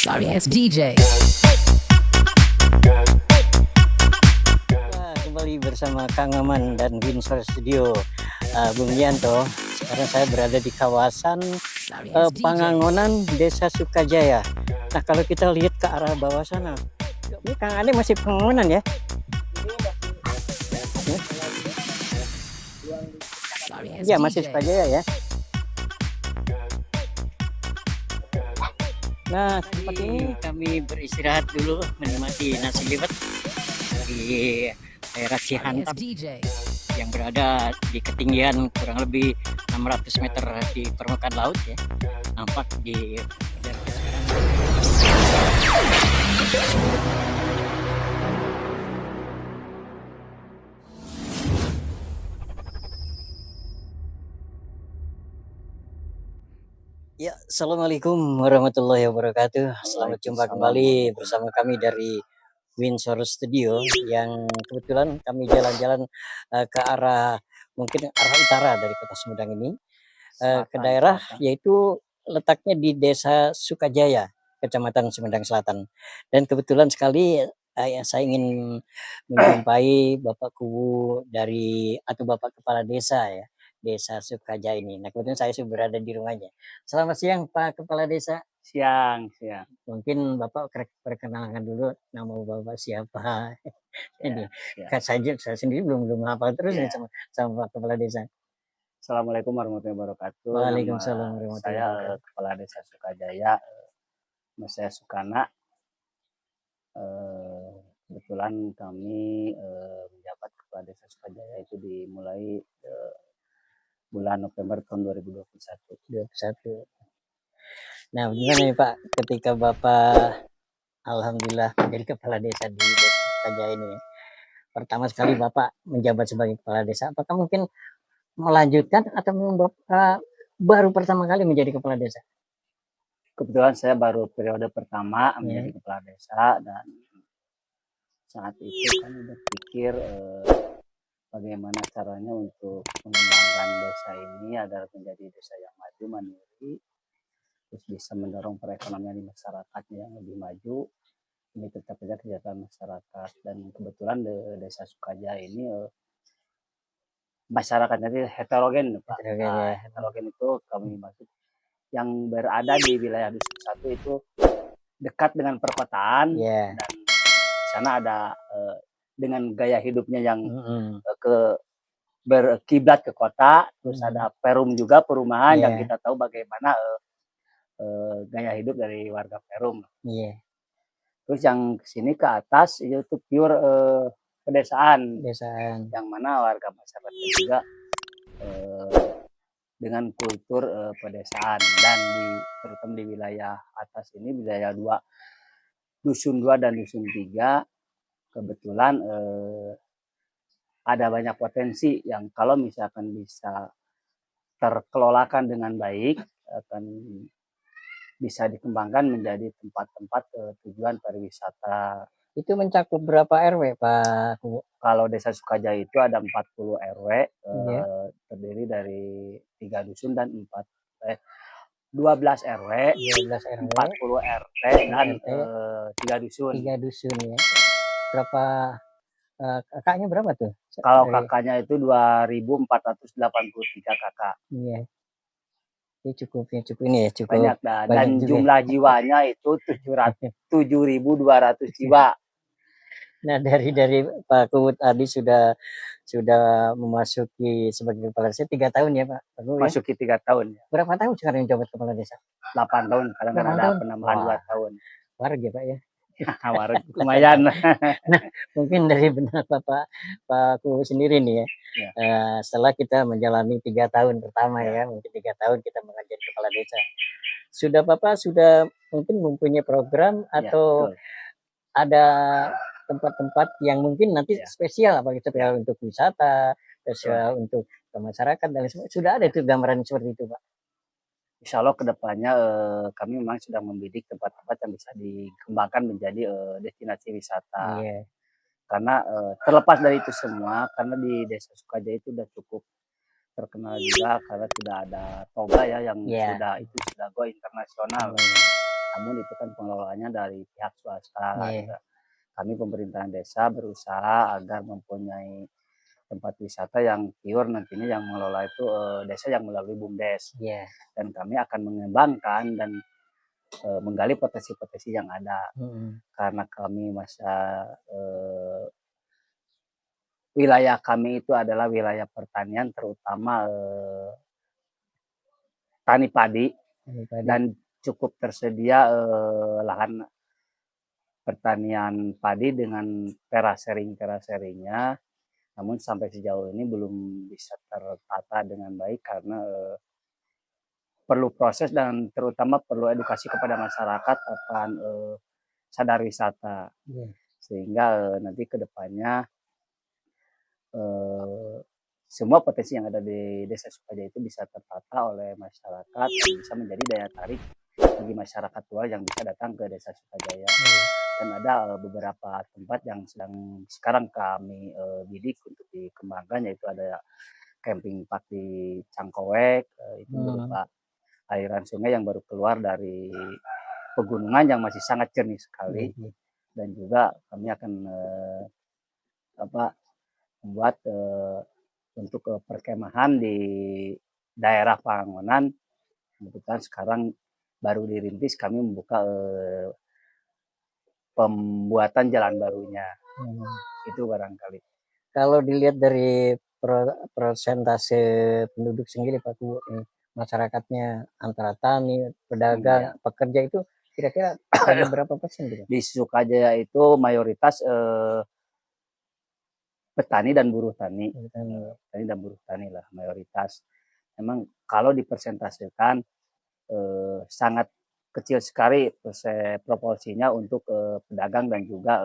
Sorry ass DJ. Kembali bersama Kang Maman dan Winsor Studio. Bung Yanto, sekarang saya berada di kawasan Pangangonan, Desa Sukajaya. Nah, kalau kita lihat ke arah bawah sana, ini Kang Ade masih Pangangonan ya? Ya, masih Sukajaya ya. Nah, tempat ini kami beristirahat dulu, menikmati nasi liwet di daerah Cihantab yang berada di ketinggian kurang lebih 600 meter di permukaan laut ya. Nampak di Ya, assalamualaikum warahmatullahi wabarakatuh. Selamat jumpa kembali bersama kami dari Winsor Studio yang kebetulan kami jalan-jalan ke arah mungkin arah utara dari Kota Sumedang ini ke daerah yaitu letaknya di Desa Sukajaya, Kecamatan Sumedang Selatan. Dan kebetulan sekali saya ingin menjumpai Bapak Kubu dari atau Bapak Kepala Desa ya. Desa Sukajaya ini. Nah, kebetulan saya sudah berada di rumahnya. Selamat siang Pak Kepala Desa. Siang. Mungkin Bapak perkenalkan dulu nama Bapak siapa. Ini Ya. saya sendiri belum hafal terus nih sama Pak Kepala Desa. Assalamualaikum warahmatullahi wabarakatuh. Waalaikumsalam warahmatullahi Saya Kepala Desa Sukajaya, saya Sukana. Kebetulan kami menjabat Kepala Desa Sukajaya itu dimulai bulan November tahun 2021. Nah, gimana nih Pak ketika Bapak alhamdulillah menjadi kepala desa di Desa Sukajaya ini? Pertama sekali Bapak menjabat sebagai kepala desa, apakah mungkin melanjutkan atau Bapak baru pertama kali menjadi kepala desa? Kebetulan saya baru periode pertama menjadi kepala desa, dan saat itu kami berpikir bagaimana caranya untuk mengembangkan desa ini agar menjadi desa yang maju, mandiri, terus bisa mendorong perekonomian di masyarakatnya yang lebih maju, ini tetap saja kegiatan masyarakat. Dan kebetulan di Desa Sukajaya ini masyarakatnya itu heterogen, Pak. Heterogen itu kami maksud yang berada di wilayah Dusun 1 itu dekat dengan perkotaan, dan di sana ada dengan gaya hidupnya yang berkiblat ke kota, terus ada perum juga, perumahan yang kita tahu bagaimana gaya hidup dari warga perum. Terus yang kesini ke atas itu pure pedesaan, yang mana warga masyarakat juga dengan kultur pedesaan. Dan terutama di wilayah atas ini, wilayah Dusun 2 dan Dusun 3, kebetulan ada banyak potensi yang kalau misalkan bisa terkelolakan dengan baik akan bisa dikembangkan menjadi tempat-tempat tujuan pariwisata. Itu mencakup berapa RW Pak? Kalau Desa Sukajaya itu ada 40 RW, terdiri dari 3 dusun dan 12 RW, 40 RT dan 3 dusun. 3 dusun ya. Berapa kakaknya berapa tuh? Kalau kakaknya itu 2.483 kakak. Iya. Ini cukup ini ya, cukup banyak. Dan jumlah jiwanya itu 7.200 jiwa. Nah, dari Pak Kubu tadi sudah memasuki sebagai kepala desa 3 tahun ya Pak? Masuki 3 tahun. Berapa tahun sekarang menjabat kepala desa? 8 tahun, kadang ada penambahan 2 tahun. Warga ya Pak ya? Warga lumayan. Nah, mungkin dari benar Pak Kubu sendiri nih ya, setelah kita menjalani 3 tahun pertama ya, mungkin 3 tahun kita menjadi kepala desa. Bapak sudah mungkin mempunyai program atau ada tempat-tempat yang mungkin nanti spesial untuk wisata, spesial untuk masyarakat dan lain-lain. Sudah ada itu gambaran seperti itu Pak? Insya Allah kedepannya kami memang sudah membidik tempat-tempat yang bisa dikembangkan menjadi destinasi wisata. Karena terlepas dari itu semua, karena di Desa Sukajaya itu sudah cukup terkenal juga karena sudah ada toga ya yang sudah go internasional. namun itu kan pengelolaannya dari pihak swasta. Iya. Kami pemerintahan desa berusaha agar mempunyai tempat wisata yang pure nantinya yang mengelola itu desa yang melalui BUMDes. Iya. Dan kami akan mengembangkan dan menggali potensi-potensi yang ada. Karena kami masa wilayah kami itu adalah wilayah pertanian, terutama tani padi, dan cukup tersedia lahan pertanian padi dengan terasering-teraseringnya. Namun sampai sejauh ini belum bisa tertata dengan baik karena perlu proses dan terutama perlu edukasi kepada masyarakat akan sadar wisata. Sehingga nanti ke depannya semua potensi yang ada di Desa Sukajaya itu bisa tertata oleh masyarakat dan bisa menjadi daya tarik bagi masyarakat luar yang bisa datang ke Desa Sukajaya. Dan ada beberapa tempat yang sedang sekarang kami bidik untuk dikembangkan, yaitu ada camping park di Cangkowek, itu berupa aliran sungai yang baru keluar dari pegunungan yang masih sangat jernih sekali. Dan juga kami akan membuat untuk perkemahan di daerah Pangangonan. Kebetulan sekarang baru dirintis, kami membuka pembuatan jalan barunya. Itu barangkali. Kalau dilihat dari persentase penduduk sendiri Pak Bu, masyarakatnya antara tani, pedagang, pekerja itu kira-kira ada berapa persen gitu? Di Sukajaya itu mayoritas petani dan buruh tani. Petani dan buruh tani lah mayoritas. Memang kalau dipersentasikan sangat kecil sekali proporsinya untuk pedagang dan juga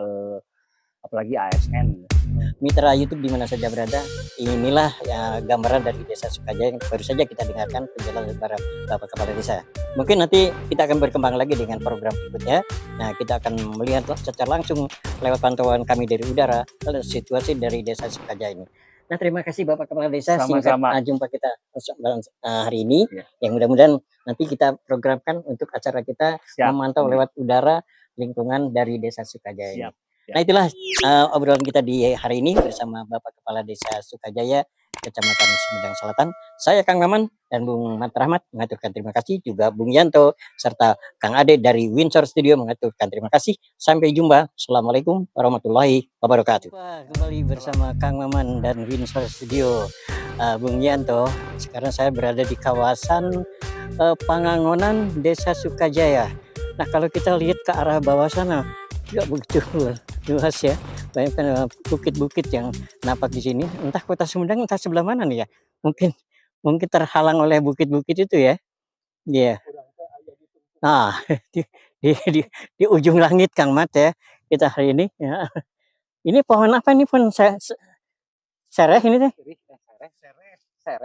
apalagi ASN. Mitra YouTube di mana saja berada, inilah ya, gambaran dari Desa Sukajaya yang baru saja kita dengarkan penjelasan para Bapak Kepala Desa. Mungkin nanti kita akan berkembang lagi dengan program berikutnya. Nah, kita akan melihat secara langsung lewat pantauan kami dari udara situasi dari Desa Sukajaya ini. Nah, terima kasih Bapak Kepala Desa. Sama-sama. Singkat jumpa kita hari ini. Yang mudah-mudahan nanti kita programkan untuk acara kita memantau lewat udara lingkungan dari Desa Sukajaya. Nah, itulah obrolan kita di hari ini bersama Bapak Kepala Desa Sukajaya, Kecamatan Sumedang Selatan. Saya Kang Maman dan Bung Mat Rahmat mengaturkan terima kasih, juga Bung Yanto serta Kang Ade dari Windsor Studio mengaturkan terima kasih. Sampai jumpa. Assalamualaikum warahmatullahi wabarakatuh. Kembali bersama Kang Maman dan Windsor Studio, Bung Yanto. Sekarang saya berada di kawasan Pangangonan, Desa Sukajaya. Nah, kalau kita lihat ke arah bawah sana, nggak begitu luas ya, banyak bukit-bukit yang nampak di sini. Entah Kota Sumedang entah sebelah mana nih ya, mungkin terhalang oleh bukit-bukit itu ya. Iya. Nah, di ujung langit Kang Mat ya kita hari ini ya. Ini pohon apa nih, pohon sereh ini teh?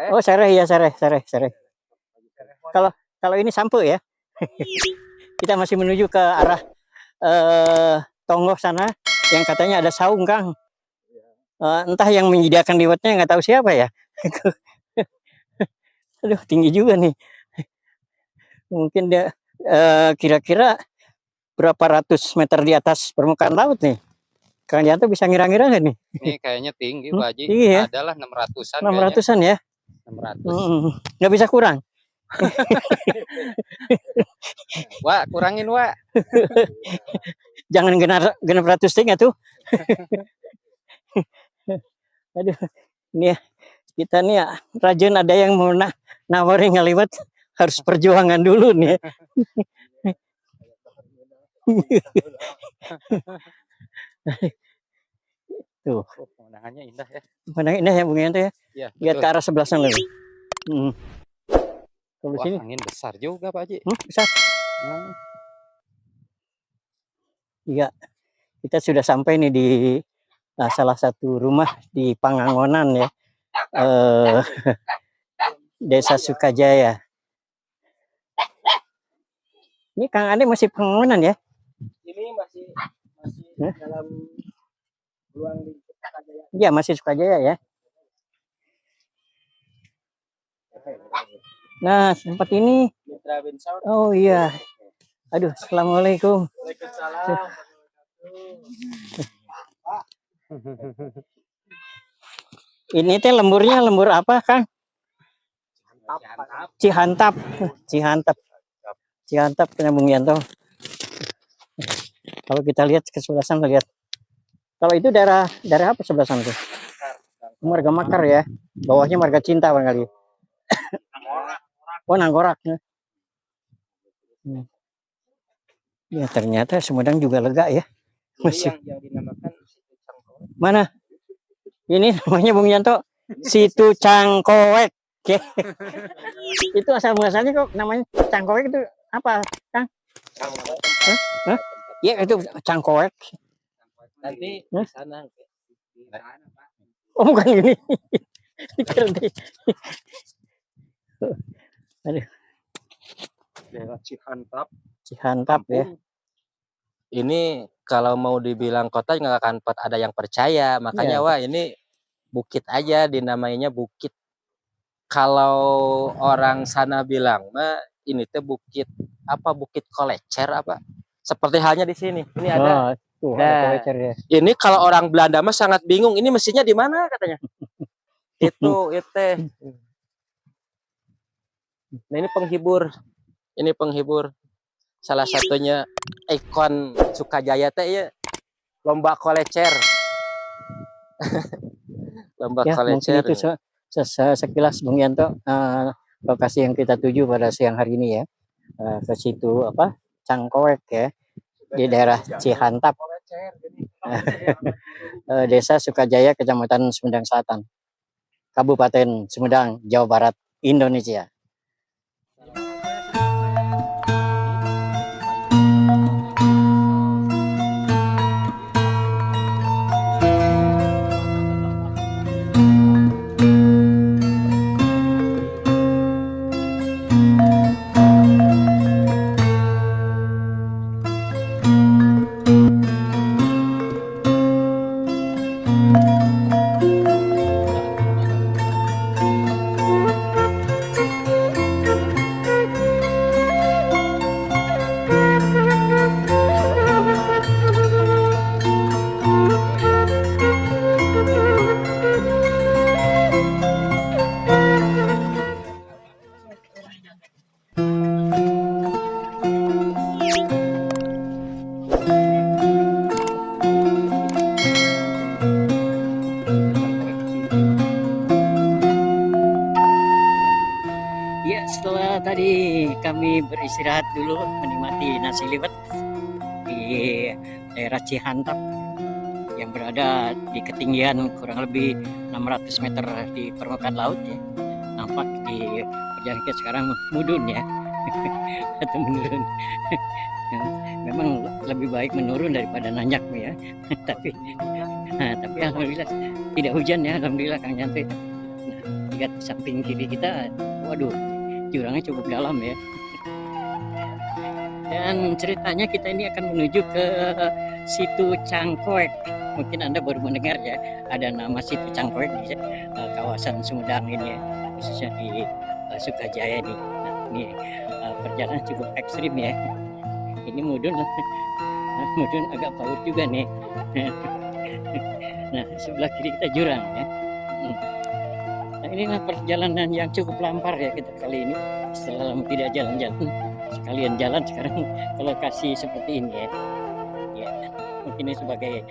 Oh, sereh ya, sereh. Kalau ini sampo ya. Kita masih menuju ke arah Tonggoh sana yang katanya ada saung, Kang. Entah yang menyediakan liwatnya nggak tahu siapa ya. Aduh, tinggi juga nih. Mungkin dia kira-kira berapa ratus meter di atas permukaan laut nih. Kang Janto bisa ngira-ngira nggak nih? Ini kayaknya tinggi, Pak Haji. Tinggi ya? Adalah 600-an. 600-an ya? 600. Nggak bisa kurang. Wak, kurangin, Wak. Jangan genap ratus tinggi tuh. Aduh, ini ya, kita nih ya, rajin ada yang mau nawarin ngeliwat, harus perjuangan dulu nih. Tuh. Pemandangannya indah ya. Pemandangan indah ya, Bung Yanto ya. Ya, lihat ke arah sebelah sana lagi. Kalau sini angin besar juga, Pak Haji. Besar. Iya, kita sudah sampai nih di salah satu rumah di Pangangonan ya, Desa Sukajaya. Ini Kang Ade masih Pangangonan ya? Ini masih dalam ruang lingkup Sukajaya. Iya, masih Sukajaya ya. Nah, tempat ini. Oh iya. Aduh, assalamualaikum. Ini teh lemburnya lembur apa, Kang? Cihantap. Cihantap. Cihantap punya Bung Yanto. Kalau kita lihat ke sebelah sana, lihat. Kalau itu daerah apa sebelah sana tuh? Marga Makar ya. Bawahnya Marga Cinta barangkali. Oh, Nanggorak. Ya ternyata Sumedang juga lega ya. Masih. Yang dinamakan situ Cangkoek. Mana? Ini namanya Bung Yanto. Situ Cangkoek. Oke. Itu asal muasalnya kok namanya Cangkoek itu apa, Kang? Hah? Ya itu Cangkoek. Nanti Hah? di sana. Oh bukan ini. Aduh. Daerah Cihantap. Cihantap ya. Ini kalau mau dibilang kota nggak akan ada yang percaya. Makanya Ya. wah ini bukit aja dinamainya bukit. Kalau orang sana bilang mah ini teh bukit apa bukit Kolecer apa? Seperti halnya di sini. Ini ada. Tuh, Nah, ada Kolecer ya. Ini kalau orang Belanda mah sangat bingung. Ini mestinya di mana katanya? Itu. Nah ini penghibur. Ini penghibur. Salah satunya ikon Sukajaya teh ya lomba Kolecer. Lomba Ya, Kolecer. mungkin itu sekilas Bung Yanto lokasi yang kita tuju pada siang hari ini ya. Ke situ apa? Cangkoek ya. Di daerah Cihantap. Desa Sukajaya, Kecamatan Sumedang Selatan. Kabupaten Sumedang, Jawa Barat, Indonesia. Ya, setelah tadi kami beristirahat dulu menikmati nasi liwet di daerah Cihantap yang berada di ketinggian kurang lebih 600 meter di permukaan laut ya. Nampak di perjalanan kita sekarang mudun ya. Atau menurun. Memang lebih baik menurun daripada nanjak ya. tapi alhamdulillah tidak hujan ya, alhamdulillah Kang Yanto. Nah, lihat samping kiri kita, waduh, jurangnya cukup dalam ya. Dan ceritanya kita ini akan menuju ke situ Cangkoek. Mungkin Anda baru mendengar ya, ada nama situ Cangkoek di kawasan Sumedang ini ya, khususnya di Sukajaya ini. Nah, ini perjalanan cukup ekstrim ya. Ini mudun agak paut juga nih. Nah, sebelah kiri kita jurang ya. Nah, inilah perjalanan yang cukup lampar ya kita kali ini. Setelah lama tidak jalan-jalan, sekalian jalan sekarang ke lokasi seperti ini ya. Ya, mungkin ini sebagai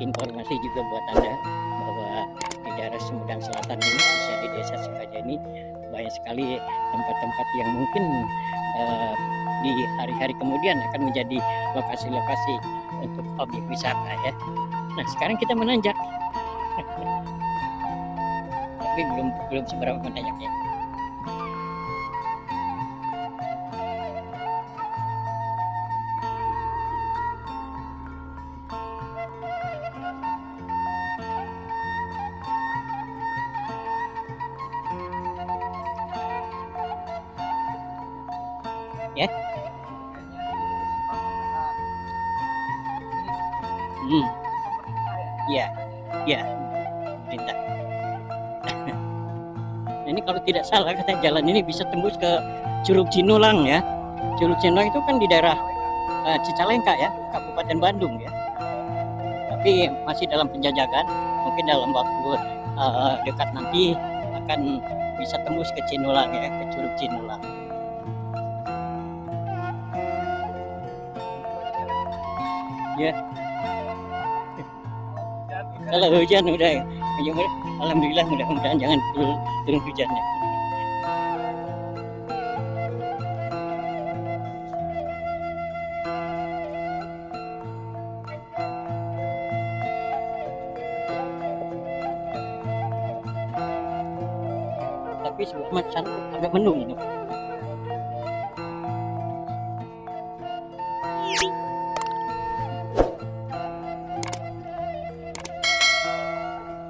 informasi juga buat Anda bahwa di daerah Sumedang Selatan ini, khususnya di Desa Sukajaya ini, banyak sekali tempat-tempat yang mungkin di hari-hari kemudian akan menjadi lokasi-lokasi untuk objek wisata ya. Nah, sekarang kita menanjak. Tapi belum seberapa menanjaknya. Ya. Ya, pemerintah. Nah, ini kalau tidak salah katanya jalan ini bisa tembus ke Curug Cinulang ya. Curug Cinulang itu kan di daerah Cicalengka ya, Kabupaten Bandung ya. Tapi masih dalam penjajakan. Mungkin dalam waktu dekat nanti akan bisa tembus ke Cinulang ya, ke Curug Cinulang. Ya. Kalau hujan udah ya, alhamdulillah mudah-mudahan jangan turun hujannya. Tapi sebelah macam agak mendung ini.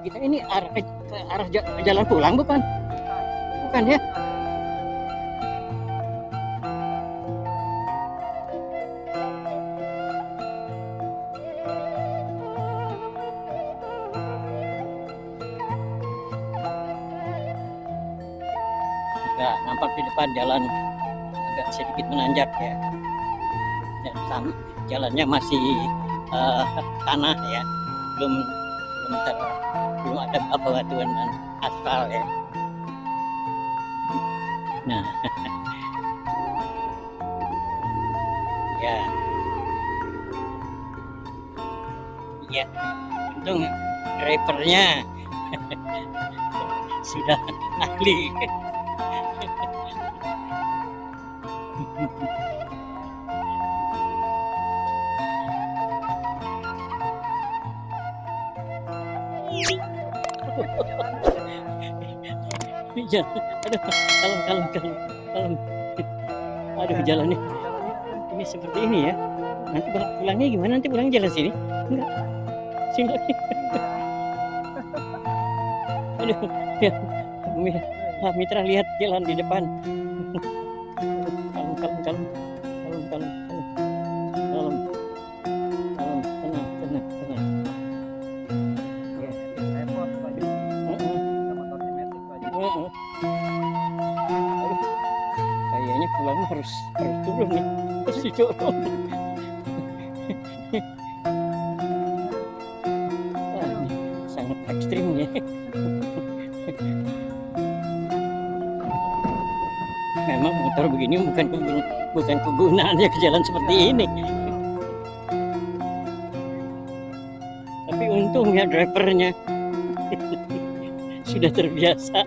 Kita ini ke arah jalan pulang bukan? Bukan ya? Enggak, nampak di depan jalan agak sedikit menanjak ya. Dan jalannya masih tanah ya, belum ada batuan dan aspal ya. Nah, ya, ya, untung drivernya sudah ahli. Aduh, kalem. Aduh, jalannya ini seperti ini ya. Nanti pulangnya gimana? Nanti pulangnya jalan sini? Enggak. Sini lagi. Aduh, ya. Mitra lihat jalan di depan. Kalem. Tenang. Kayaknya pulang harus turun nih, harus didorong. Ini sangat ekstrim ya. Memang motor begini bukan kegunaannya ke jalan seperti ini. Tapi untungnya drivernya sudah terbiasa.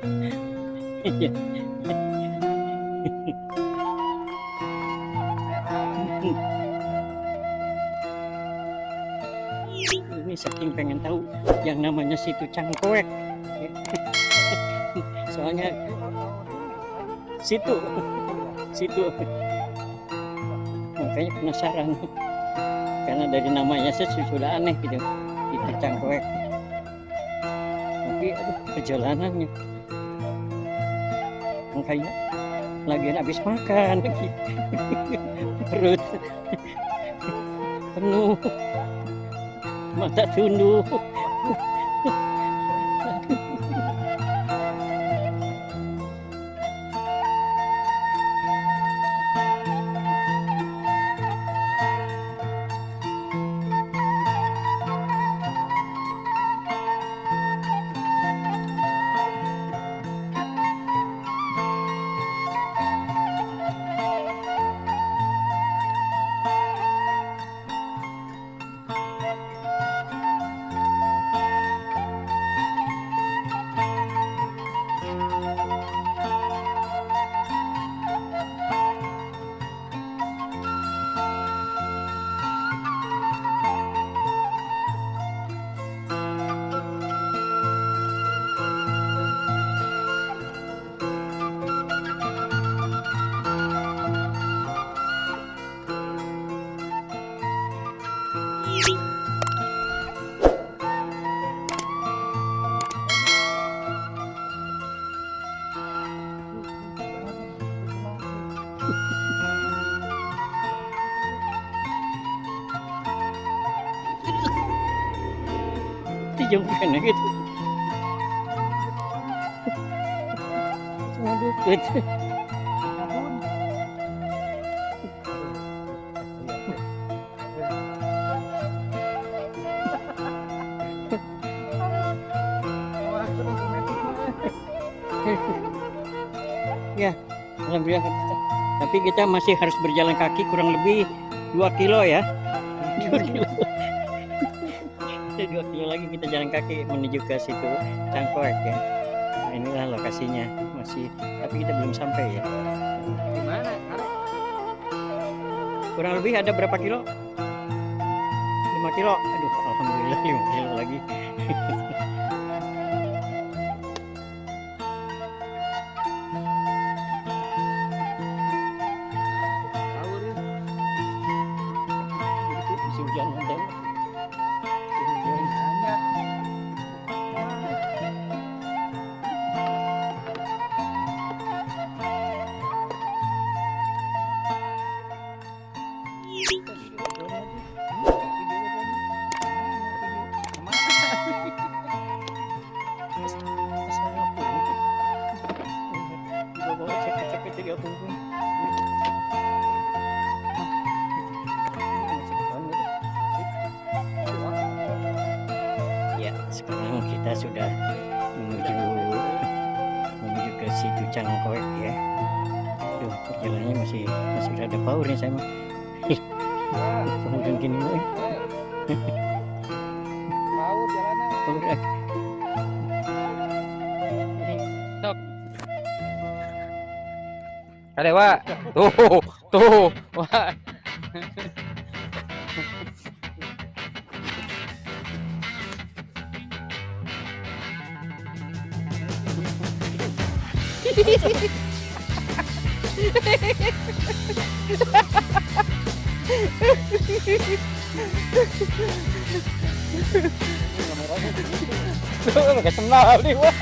Ini saking pengen tahu yang namanya situ Cangkoek. Soalnya situ makanya penasaran karena dari namanya sudah aneh gitu, itu Cangkoek. Tapi aduh, perjalanannya makanya lagi habis makan perut penuh, mata tunduk. Dijauhkan gitu. Cuma dukut. alhamdulillah. Tapi kita masih harus berjalan kaki kurang lebih 2 kilo ya. 2 kilo. 2 kilo lagi kita jalan kaki menuju ke situ Cangkoek ya. Nah, inilah lokasinya masih, tapi kita belum sampai ya. Di mana? Kurang lebih ada berapa kilo? 5 kilo. Aduh, alhamdulillah 5 kilo lagi. Masih hujan ada. Ya, sekarang kita sudah menuju ke situ Cangkoek ya. Aduh, perjalanannya masih ada power nih saya mah. Kemudian gini mah. Mau jalanan. Power. Ada Wak. Tuh. Wak. Gak senang nih Wak.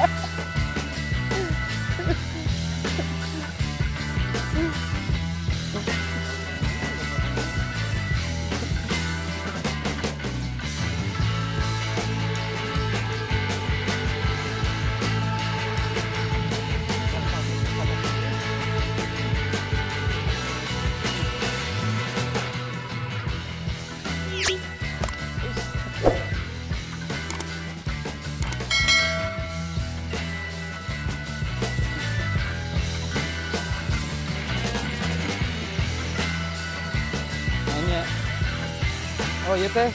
Oh iya teh. Ya,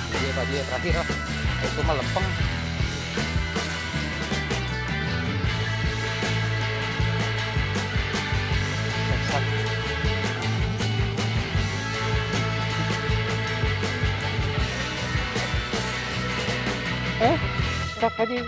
dia tadi ya terakhir lah. Itu mah lempeng. Tak kaji.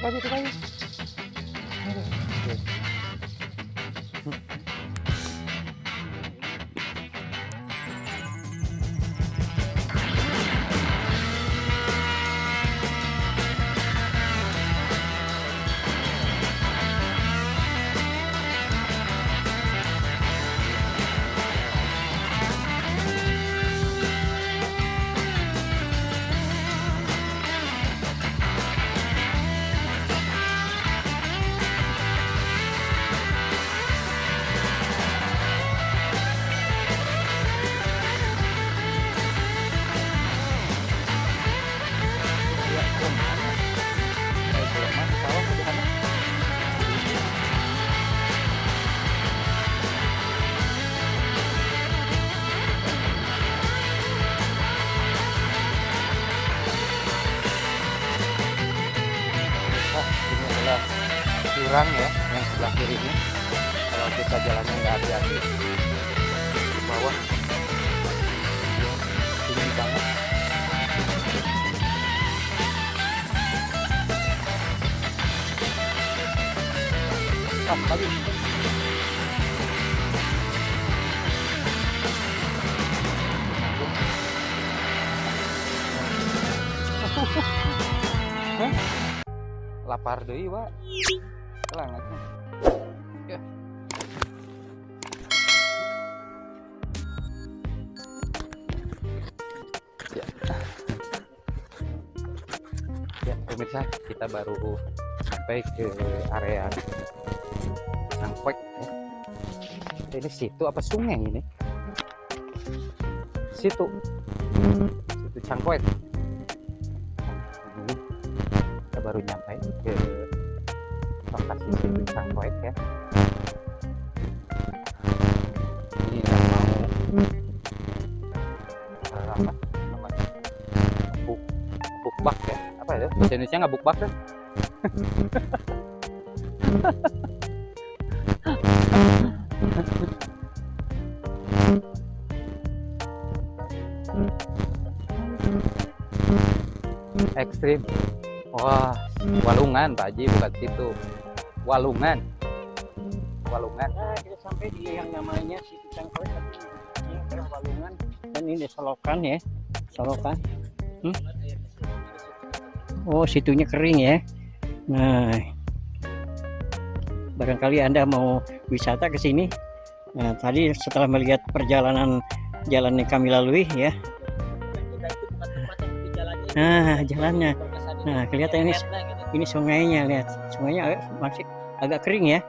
Jurang ya yang sebelah kiri ini, kalau kita jalannya nggak hati-hati ke bawah tinggi banget. Lagi lapar deui Wak. Langatnya. Ya. Ya, pemirsa, kita baru sampai ke area Cangkoek. Ini situ apa sungai ini? Situ Cangkoek. Ini kita baru nyampe ke lokasi situ Cangkoek ya. apa namanya, buk bukbak ya, apa ya bahasa Indonesia, nggak bukbak kan? Ekstrim. Wah, Walungan Pak Haji, bukan situ. Walungan. Nah, kita sampai di yang namanya situ Cangkoy, tapi ini adalah Walungan dan ini Solokan ya, Solokan. Oh, situnya kering ya. Nah, barangkali Anda mau wisata ke sini. Nah, tadi setelah melihat perjalanan jalan yang kami lalui ya. Nah, jalannya. Nah, kelihatan ini sungainya, lihat. Sungainya masih agak kering ya.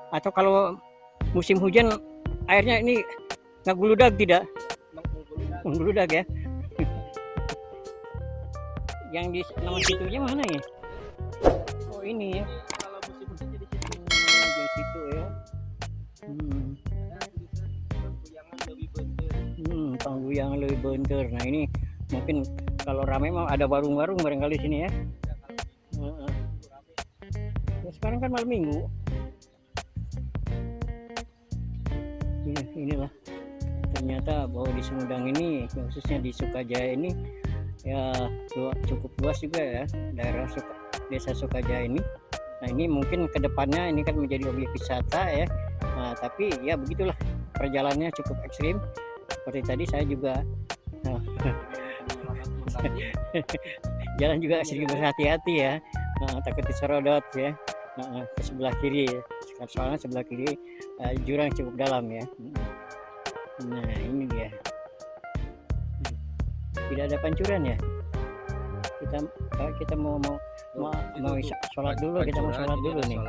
Atau kalau musim hujan airnya ini nggak guludag tidak? Mengguludag ya. Yang di nama situnya mana ya? Oh, ini ya. Kalau musim hujan di situ ya. Pangguyangan lebih bentur. Nah, ini mungkin kalau ramai mau ada warung-warung barangkali sini ya. Ya, sekarang kan malam minggu. Inilah ternyata bahwa di Sumedang ini, khususnya di Sukajaya ini ya cukup luas juga ya daerah desa Sukajaya ini. Nah, ini mungkin kedepannya ini kan menjadi objek wisata ya. Nah, tapi ya begitulah, perjalanannya cukup ekstrim. Seperti tadi saya juga jalan juga sedikit berhati-hati ya. Takut diserodot ya. Ke sebelah kiri ya. Soalnya sebelah kiri jurang cukup dalam ya. Nah, ini dia. Tidak ada pancuran ya. Kita mau sholat dulu, kita mau sholat dulu nih.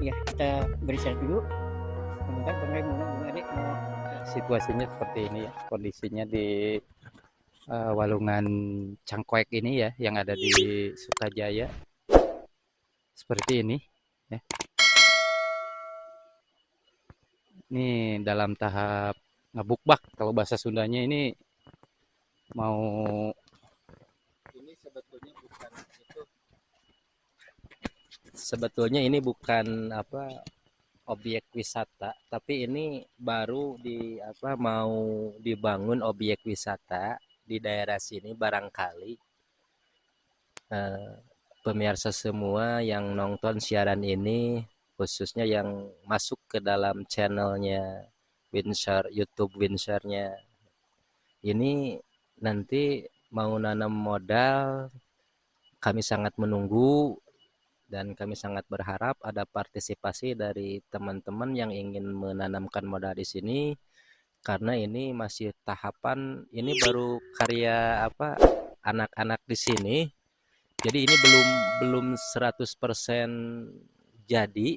Iya, kita beristirahat dulu. Situasinya seperti ini ya, kondisinya di Walungan Cangkoek ini ya, yang ada di Sukajaya. Seperti ini ya. Ini dalam tahap ngebukbak kalau bahasa Sundanya. Ini mau sebetulnya ini bukan apa objek wisata, tapi ini baru mau dibangun objek wisata di daerah sini. Barangkali pemirsa semua yang nonton siaran ini, khususnya yang masuk ke dalam channelnya Windsor, YouTube Windsornya ini, nanti mau nanam modal, kami sangat menunggu dan kami sangat berharap ada partisipasi dari teman-teman yang ingin menanamkan modal di sini, karena ini masih tahapan, ini baru karya anak-anak di sini. Jadi ini belum 100% jadi,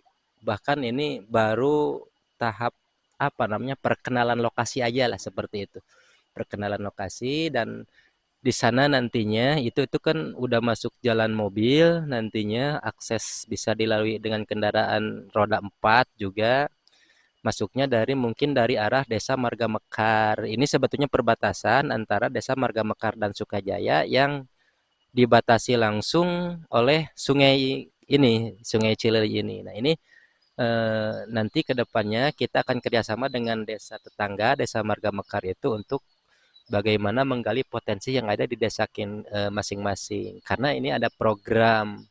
bahkan ini baru tahap perkenalan lokasi aja lah, seperti itu. Perkenalan lokasi, dan di sana nantinya itu kan udah masuk jalan mobil, nantinya akses bisa dilalui dengan kendaraan roda 4 juga. Masuknya mungkin dari arah Desa Marga Mekar. Ini sebetulnya perbatasan antara Desa Marga Mekar dan Sukajaya yang dibatasi langsung oleh sungai ini, Sungai Cileunyi ini. Nah, ini nanti kedepannya kita akan kerjasama dengan desa tetangga, Desa Marga Mekar itu, untuk bagaimana menggali potensi yang ada di desa masing-masing. Karena ini ada program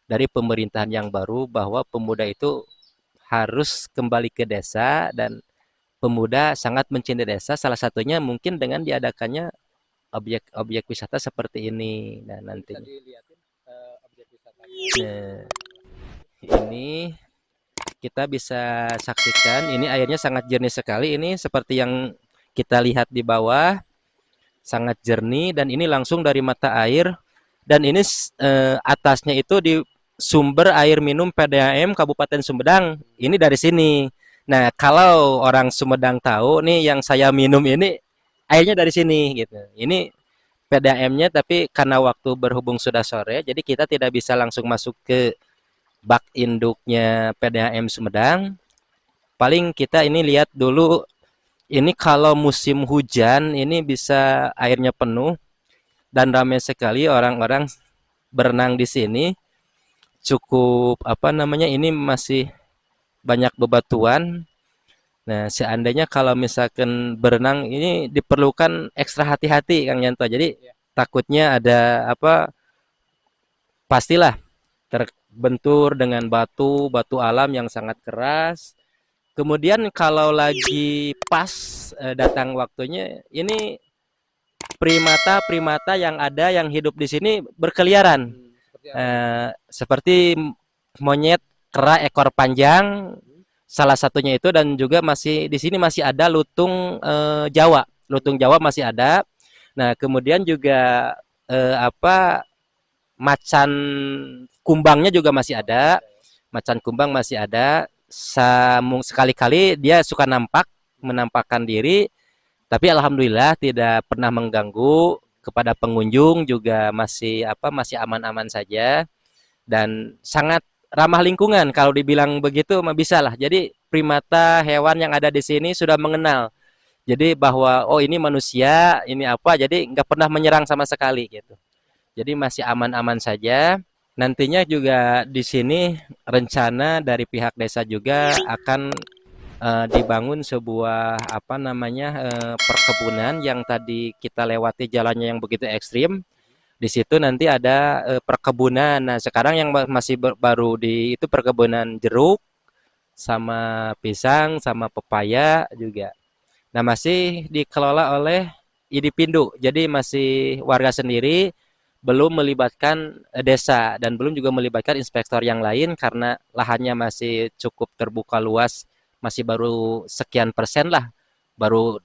dari pemerintahan yang baru bahwa pemuda itu harus kembali ke desa, dan pemuda sangat mencintai desa. Salah satunya mungkin dengan diadakannya objek wisata seperti ini. Nah, nanti ini kita bisa saksikan, ini airnya sangat jernih sekali. Ini seperti yang kita lihat di bawah, sangat jernih, dan ini langsung dari mata air. Dan ini atasnya itu di sumber air minum PDAM Kabupaten Sumedang. Ini dari sini. Nah, kalau orang Sumedang tahu nih, yang saya minum ini airnya dari sini gitu. Ini PDAM-nya, tapi karena waktu berhubung sudah sore, jadi kita tidak bisa langsung masuk ke bak induknya PDAM Sumedang. paling kita ini lihat dulu ini kalau musim hujan ini bisa airnya penuh dan ramai sekali orang-orang berenang di sini. Cukup apa namanya ini masih banyak bebatuan. Nah, seandainya kalau misalkan berenang ini diperlukan ekstra hati-hati Kang Yanto. Jadi takutnya ada apa pastilah terbentur dengan batu alam yang sangat keras. Kemudian kalau lagi pas datang waktunya, ini primata-primata yang ada yang hidup di sini berkeliaran. Seperti monyet kera ekor panjang, salah satunya itu, dan juga masih di sini masih ada lutung Jawa. Lutung Jawa masih ada. Nah, kemudian juga apa macan kumbangnya juga masih ada. Macan kumbang masih ada. Sekali-kali dia suka menampakkan diri, tapi alhamdulillah tidak pernah mengganggu. Kepada pengunjung juga masih masih aman-aman saja dan sangat ramah lingkungan. Kalau dibilang begitu mah bisa lah. Jadi primata hewan yang ada di sini sudah mengenal. Jadi bahwa oh ini manusia, ini apa, jadi nggak pernah menyerang sama sekali gitu. Jadi masih aman-aman saja. Nantinya juga di sini rencana dari pihak desa juga akan dibangun sebuah perkebunan yang tadi kita lewati jalannya yang begitu ekstrim. Di situ nanti ada perkebunan. Nah, sekarang yang masih baru di itu perkebunan jeruk sama pisang sama pepaya juga. Nah, masih dikelola oleh Idipindo. Jadi masih warga sendiri, belum melibatkan desa dan belum juga melibatkan inspektor yang lain karena lahannya masih cukup terbuka luas, masih baru sekian persen lah, baru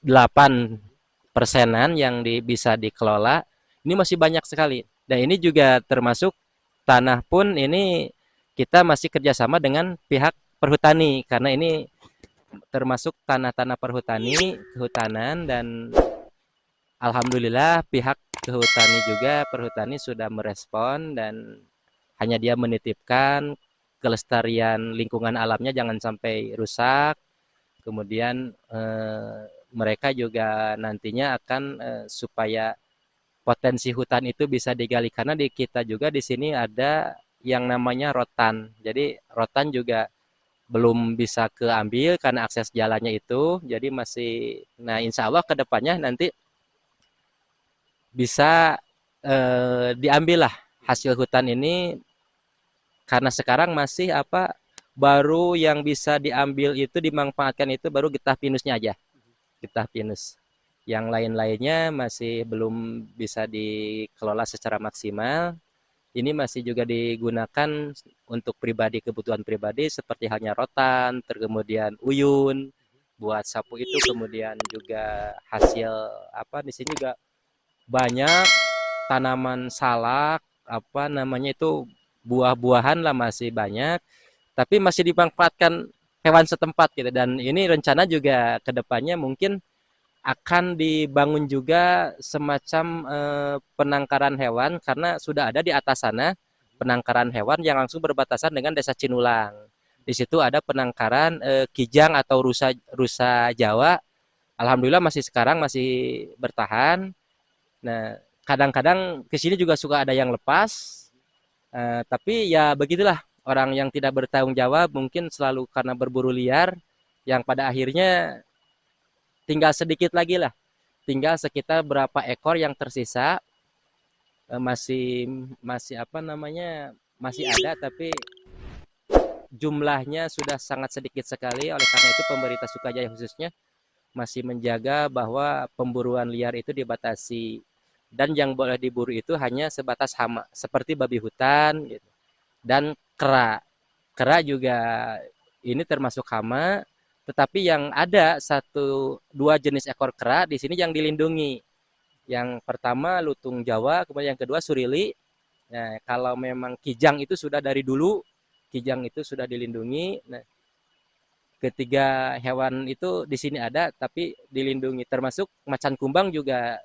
8%-an yang bisa dikelola. Ini masih banyak sekali. Dan ini juga termasuk tanah pun ini kita masih kerjasama dengan pihak perhutani karena ini termasuk tanah-tanah kehutanan, dan alhamdulillah pihak perhutani sudah merespon dan hanya dia menitipkan kelestarian lingkungan alamnya jangan sampai rusak. Kemudian mereka juga nantinya akan supaya potensi hutan itu bisa digali karena di kita juga di sini ada yang namanya rotan. Jadi rotan juga belum bisa keambil karena akses jalannya itu. Jadi masih, nah insya Allah kedepannya nanti bisa diambil lah hasil hutan ini karena sekarang masih baru yang bisa diambil itu dimanfaatkan itu baru getah pinusnya aja, getah pinus. Yang lain-lainnya masih belum bisa dikelola secara maksimal. Ini masih juga digunakan untuk kebutuhan pribadi seperti halnya rotan, kemudian uyun buat sapu itu, kemudian juga hasil di sini juga banyak tanaman salak, itu buah-buahan lah masih banyak, tapi masih dimanfaatkan hewan setempat gitu. Dan ini rencana juga kedepannya mungkin akan dibangun juga semacam penangkaran hewan karena sudah ada di atas sana penangkaran hewan yang langsung berbatasan dengan desa Cinulang. Di situ ada penangkaran kijang atau rusa Jawa. Alhamdulillah sekarang masih bertahan. Nah, kadang-kadang ke sini juga suka ada yang lepas. Tapi ya begitulah, orang yang tidak bertanggung jawab mungkin selalu karena berburu liar yang pada akhirnya tinggal sedikit lagi lah, tinggal sekitar berapa ekor yang tersisa masih masih ada, tapi jumlahnya sudah sangat sedikit sekali. Oleh karena itu pemerintah Sukajaya khususnya masih menjaga bahwa pemburuan liar itu dibatasi dan yang boleh diburu itu hanya sebatas hama seperti babi hutan gitu. Dan kera juga ini termasuk hama. Tetapi yang ada 1-2 jenis ekor kera di sini yang dilindungi. Yang pertama lutung Jawa, kemudian yang kedua surili. Nah, kalau memang kijang itu sudah dari dulu, kijang itu sudah dilindungi. Nah, ketiga hewan itu di sini ada tapi dilindungi. Termasuk macan kumbang juga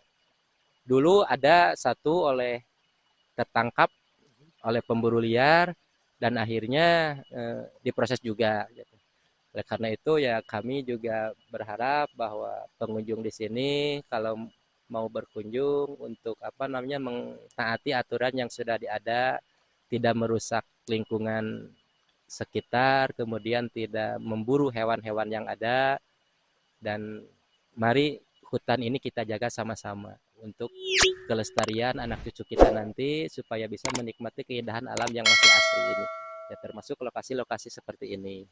dulu ada satu tertangkap oleh pemburu liar dan akhirnya diproses juga. Oleh karena itu ya kami juga berharap bahwa pengunjung di sini kalau mau berkunjung untuk apa namanya mentaati aturan yang sudah ada, tidak merusak lingkungan sekitar, kemudian tidak memburu hewan-hewan yang ada, dan mari hutan ini kita jaga sama-sama untuk kelestarian anak cucu kita nanti supaya bisa menikmati keindahan alam yang masih asri ini. Ya termasuk lokasi-lokasi seperti ini.